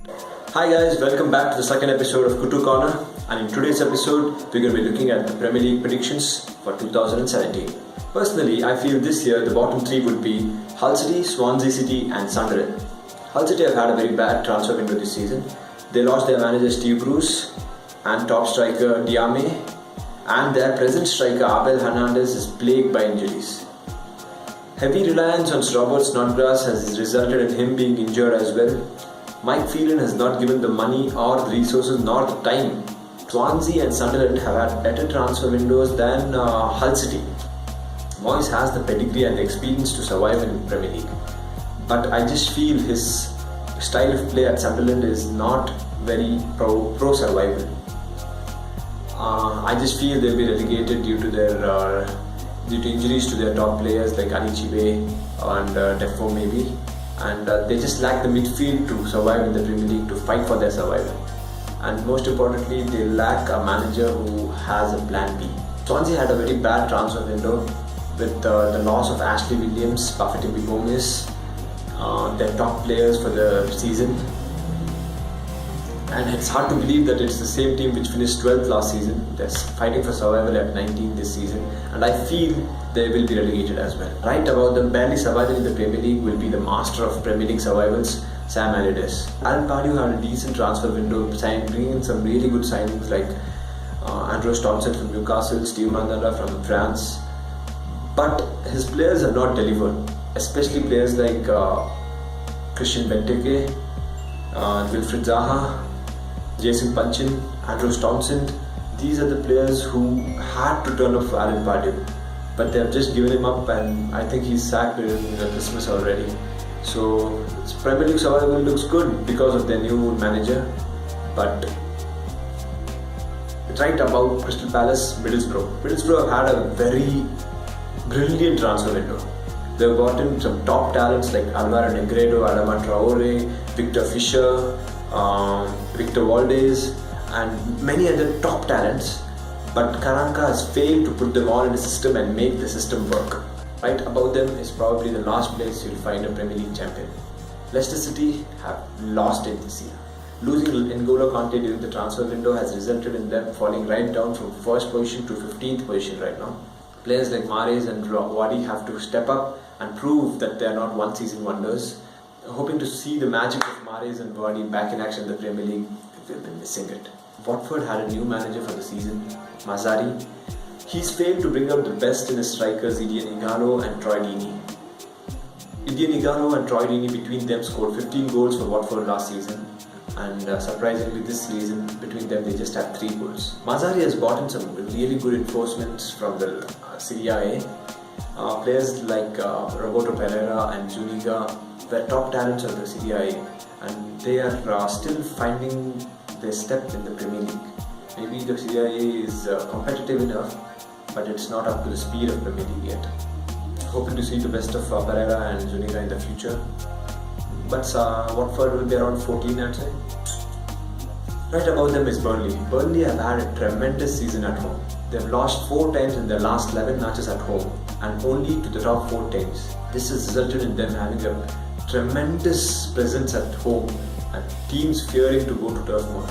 Hi guys, welcome back to the second episode of Kuttukorner, and in today's episode we're going to be looking at the Premier League predictions for 2017. Personally, I feel this year the bottom three would be Hull City, Swansea City and Sunderland. Hull City have had a very bad transfer window this season. They lost their manager Steve Bruce and top striker Diame, and their present striker Abel Hernandez is plagued by injuries. Heavy reliance on Robert Snodgrass has resulted in him being injured as well. Mike Phelan has not given the money or the resources nor the time. Swansea and Sunderland have had better transfer windows than Hull City. Moyes has the pedigree and the experience to survive in the Premier League. But I just feel his style of play at Sunderland is not very pro survival. I just feel they'll be relegated due to injuries to their top players like Ali Chibe and Defoe maybe. And they just lack the midfield to survive in the Premier League, to fight for their survival. And most importantly, they lack a manager who has a plan B. Swansea had a very bad transfer window with the loss of Ashley Williams, Buffett Gomez, their top players for the season. And it's hard to believe that it's the same team which finished 12th last season. They're fighting for survival at 19 this season, and I feel they will be relegated as well. Right about them barely surviving in the Premier League will be the master of Premier League survivals, Sam Allardyce. Alan Pardew had a decent transfer window, bringing in some really good signings like Andros Townsend from Newcastle, Steve Mandanda from France. But his players have not delivered, especially players like Christian Benteke, Wilfried Zaha, Jason Punchin, Andros Townsend. These are the players who had to turn up for Alan Pardew, but they have just given him up, and I think he's sacked during Christmas already. So Premier League survival looks good because of their new manager. But right about Crystal Palace, Middlesbrough have had a very brilliant transfer window. They've gotten some top talents like Alvaro Negredo, Adama Traore, Victor Fisher, Victor Valdez and many other top talents, but Karanka has failed to put them all in the system and make the system work. Right above them is probably the last place you'll find a Premier League champion. Leicester City have lost it this year. Losing N'Golo Kante during the transfer window has resulted in them falling right down from 1st position to 15th position right now. Players like Mahrez and Wadi have to step up and prove that they are not one-season wonders. Hoping to see the magic of Mahrez and Wadi back in action in the Premier League. We've been missing it. Watford had a new manager for the season, Mazzari. He's failed to bring out the best in his strikers Eden Igalo and Troy Deeney. Eden Igalo and Troy Deeney between them scored 15 goals for Watford last season, and surprisingly this season between them they just had 3 goals. Mazzari has brought in some really good enforcements from the Serie A. Players like Roberto Pereira and Zuniga were top talents of the Serie A, and they are still finding their step in the Premier League. Maybe the Serie A is competitive enough, but it's not up to the speed of Premier League yet. Hoping to see the best of Pereira and Zuniga in the future. But Watford will be around 14, I'd say. Right above them is Burnley. Burnley have had a tremendous season at home. They've lost 4 times in their last 11 matches at home, and only to the top 4 teams. This has resulted in them having a tremendous presence at home and teams fearing to go to Turf Moor.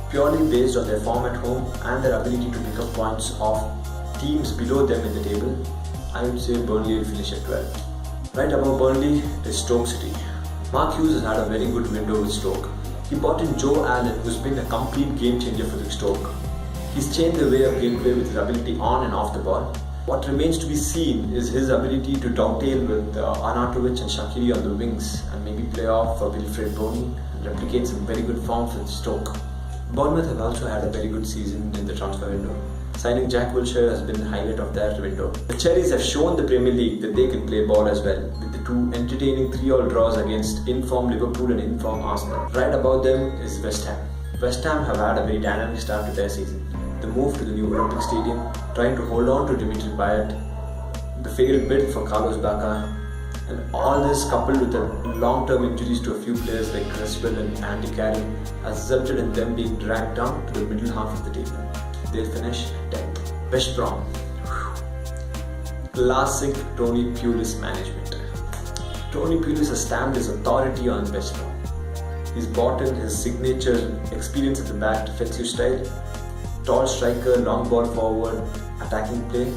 Purely based on their form at home and their ability to pick up points off teams below them in the table, I would say Burnley will finish at 12. Right above Burnley is Stoke City. Mark Hughes has had a very good window with Stoke. He brought in Joe Allen, who's been a complete game changer for the Stoke. He's changed the way of gameplay with his ability on and off the ball. What remains to be seen is his ability to dovetail with Arnautovic and Shaqiri on the wings and maybe play off for Wilfred Boney and replicate some very good form for Stoke. Bournemouth have also had a very good season in the transfer window. Signing Jack Wilshere has been the highlight of their window. The Cherries have shown the Premier League that they can play ball as well, with the 2 entertaining 3-all draws against in-form Liverpool and in-form Arsenal. Right above them is West Ham. West Ham have had a very dynamic start to their season. The move to the new Olympic Stadium, trying to hold on to Dimitri Payet, the failed bid for Carlos Bacca, and all this coupled with the long-term injuries to a few players like Creswell and Andy Carey has resulted in them being dragged down to the middle half of the table. They'll finish 10th. West Brom. Classic Tony Pulis management. Tony Pulis has stamped his authority on West Brom. He's brought in his signature experience at the back, defensive style, tall striker, long ball forward, attacking play,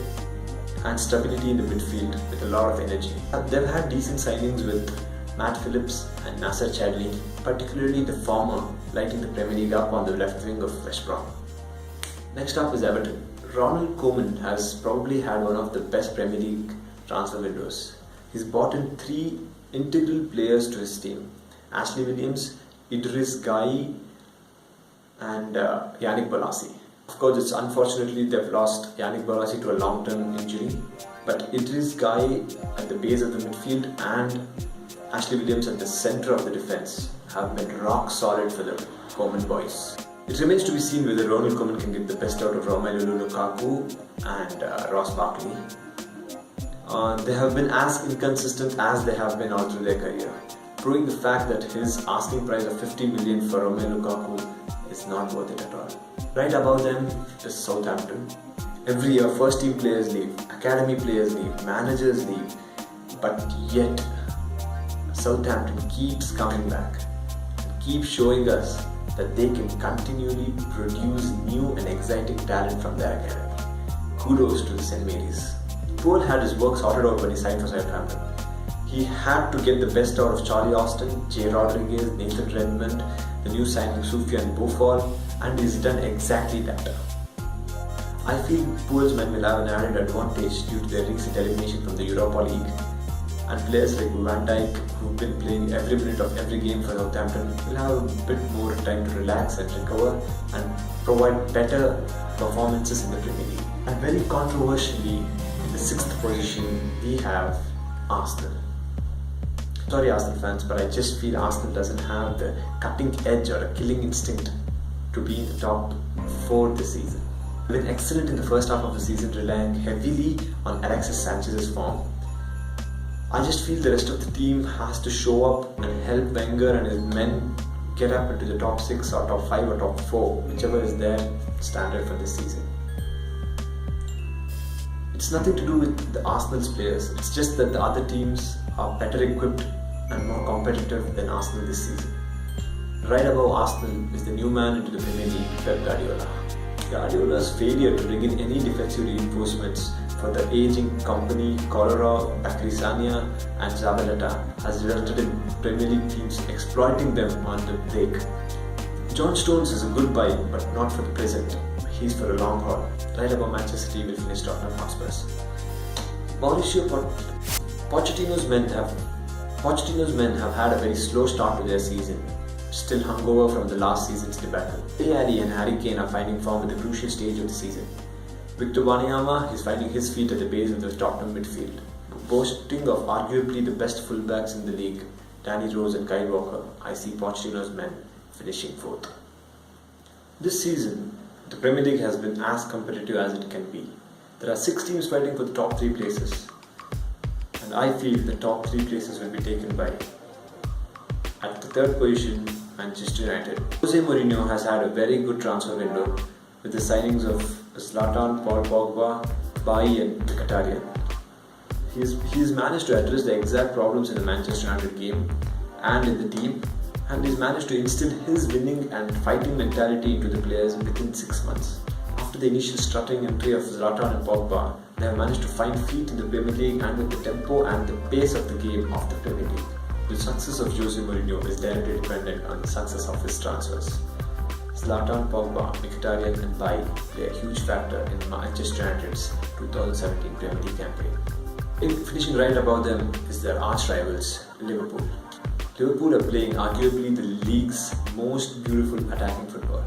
and stability in the midfield with a lot of energy. They've had decent signings with Matt Phillips and Nasser Chadli, particularly the former lighting the Premier League up on the left wing of West Brom. Next up is Everton. Ronald Koeman has probably had one of the best Premier League transfer windows. He's brought in 3 integral players to his team: Ashley Williams, Idris Gueye, and Yannick Bolasie. Of course, it's unfortunately they've lost Yannick Bolasie to a long-term injury, but Idris Gueye at the base of the midfield and Ashley Williams at the centre of the defence have been rock solid for the Koeman boys. It remains to be seen whether Ronald Koeman can get the best out of Romelu Lukaku and Ross Barkley. They have been as inconsistent as they have been all through their career, proving the fact that his asking price of 50 million for Romelu Lukaku is not worth it at all. Right above them is Southampton. Every year, first team players leave, academy players leave, managers leave, but yet Southampton keeps coming back and keeps showing us that they can continually produce new and exciting talent from their academy. Kudos to the St. Mary's. Paul had his work sorted out when he signed for Southampton. He had to get the best out of Charlie Austin, Jay Rodriguez, Nathan Redmond, the new signing Soufiane Boufal, and he's done exactly that. I feel Pool's men will have an added advantage due to their recent elimination from the Europa League, and players like Van Dijk, who've been playing every minute of every game for Southampton, will have a bit more time to relax and recover and provide better performances in the Premier League. And very controversially, in the 6th position, we have Arsenal. Sorry Arsenal fans, but I just feel Arsenal doesn't have the cutting edge or a killing instinct to be in the top 4 this season. They've been excellent in the first half of the season, relying heavily on Alexis Sanchez's form. I just feel the rest of the team has to show up and help Wenger and his men get up into the top 6 or top 5 or top 4, whichever is their standard for this season. It's nothing to do with the Arsenal's players, it's just that the other teams are better equipped and more competitive than Arsenal this season. Right above Arsenal is the new man into the Premier League, Pep Guardiola. Guardiola's failure to bring in any defensive reinforcements for the aging company, Kolarov, Bakrisania and Zabaleta has resulted in Premier League teams exploiting them on the break. John Stones is a good buy, but not for the present. He's for a long haul. Right above Manchester City will finish Tottenham Hotspurs. Pochettino's men have had a very slow start to their season, still hungover from the last season's debacle. Ali and Harry Kane are finding form at the crucial stage of the season. Victor Wanyama is finding his feet at the base of the Tottenham midfield. Boasting of arguably the best fullbacks in the league, Danny Rose and Kyle Walker, I see Pochettino's men finishing 4th. This season, the Premier League has been as competitive as it can be. There are 6 teams fighting for the top 3 places, and I feel the top 3 places will be taken by, at the 3rd position, Manchester United. Jose Mourinho has had a very good transfer window with the signings of Zlatan, Paul Pogba, Bailly and Kuttaiah. He's managed to address the exact problems in the Manchester United game and in the team, and he's managed to instill his winning and fighting mentality into the players within 6 months. After the initial strutting entry of Zlatan and Pogba, they have managed to find feet in the Premier League and with the tempo and the pace of the game of the Premier League. The success of Jose Mourinho is directly dependent on the success of his transfers. Zlatan, Pogba, Mkhitaryan and Bailly play a huge factor in Manchester United's 2017 Premier League campaign. Finishing right above them is their arch rivals, Liverpool. Liverpool are playing arguably the league's most beautiful attacking football.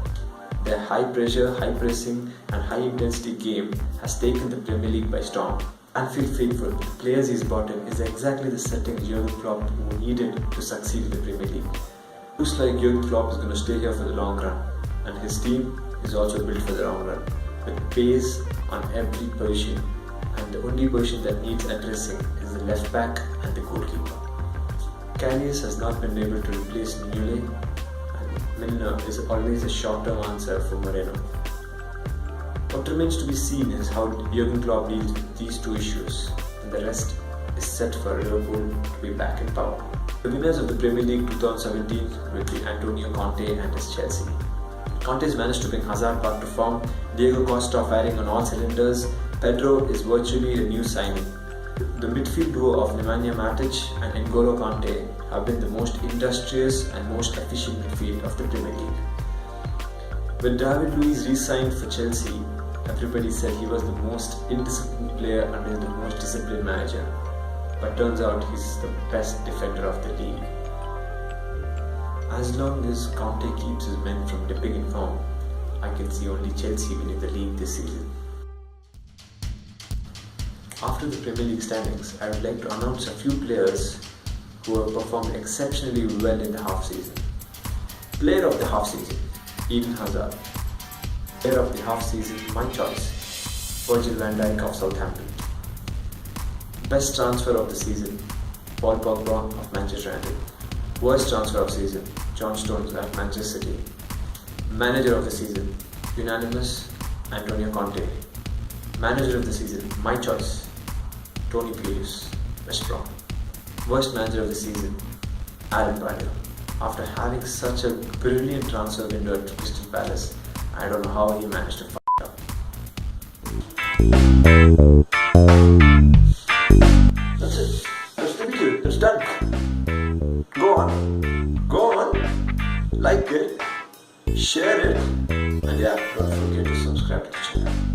Their high pressure, high pressing and high intensity game has taken the Premier League by storm. Anfield faithful, the players he's brought in is exactly the setting Jurgen Klopp needed to succeed in the Premier League. Looks like Jurgen Klopp is going to stay here for the long run, and his team is also built for the long run, with pace on every position, and the only position that needs addressing is the left back and the goalkeeper. Karius has not been able to replace Mignolet, and Milner is always a short-term answer for Moreno. What remains to be seen is how Jurgen Klopp deals with these 2 issues, and the rest is is set for Liverpool to be back in power. The winners of the Premier League 2017 will be Antonio Conte and his Chelsea. Conte's managed to bring Hazard back to form, Diego Costa firing on all cylinders, Pedro is virtually a new signing. The midfield duo of Nemanja Matic and N'Golo Kante have been the most industrious and most efficient midfield of the Premier League. When David Luiz re-signed for Chelsea, everybody said he was the most indisciplined player under the most disciplined manager. But turns out he's the best defender of the league. As long as Conte keeps his men from dipping in form, I can see only Chelsea winning the league this season. After the Premier League standings, I would like to announce a few players who have performed exceptionally well in the half-season. Player of the half-season, Eden Hazard. Player of the half-season, my choice, Virgil van Dijk of Southampton. Best transfer of the season, Paul Pogba of Manchester United. Worst transfer of season, John Stones at Manchester City. Manager of the season, unanimous, Antonio Conte. Manager of the season, my choice, Tony Pulis, West Brom. Worst manager of the season, Alan Pardew. After having such a brilliant transfer window at Crystal Palace, I don't know how he managed to f*** it up. That's it. That's the video. That's done. Go on, like it, share it, and yeah, don't forget to subscribe to the channel.